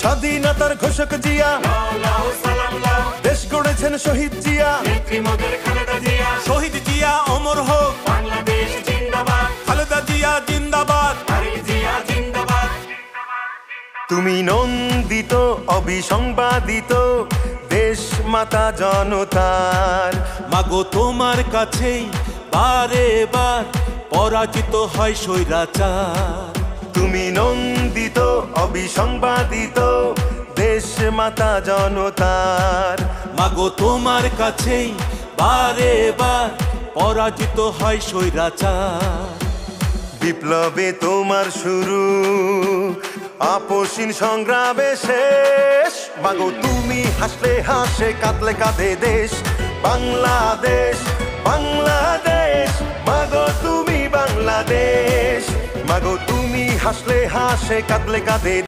স্বাধীনতার ঘোষক জিয়া, দেশ গড়েছেন শহীদ জিয়া, শহীদ জিয়া অমর হোক, বাংলাদেশ জিন্দাবাদ, খালেদা জিয়া জিন্দাবাদ। তুমি নন্দিত অবিসংবাদিত দেশ মাতা জনতার। মাগো তোমার কাছেই বারে বার পরাজিত হয় স্বৈরাচার। তুমি নন্দিত অবিসংবাদিত দেশ মাতা জনতার। মাগো তোমার কাছেই বারে বার পরাজিত হয় স্বৈরাচার। বিপ্লবে তোমার শুরু, আপসীন সংগ্রামে শেষ। মাগো তুমি হাসলে হাসে, কাঁদলে কাঁদে দেশ বাংলাদেশ, বাংলাদেশ। মাগো তুমি বাংলাদেশ, মাগো তুমি হাসলে হাসে, কাঁদলে কাঁদে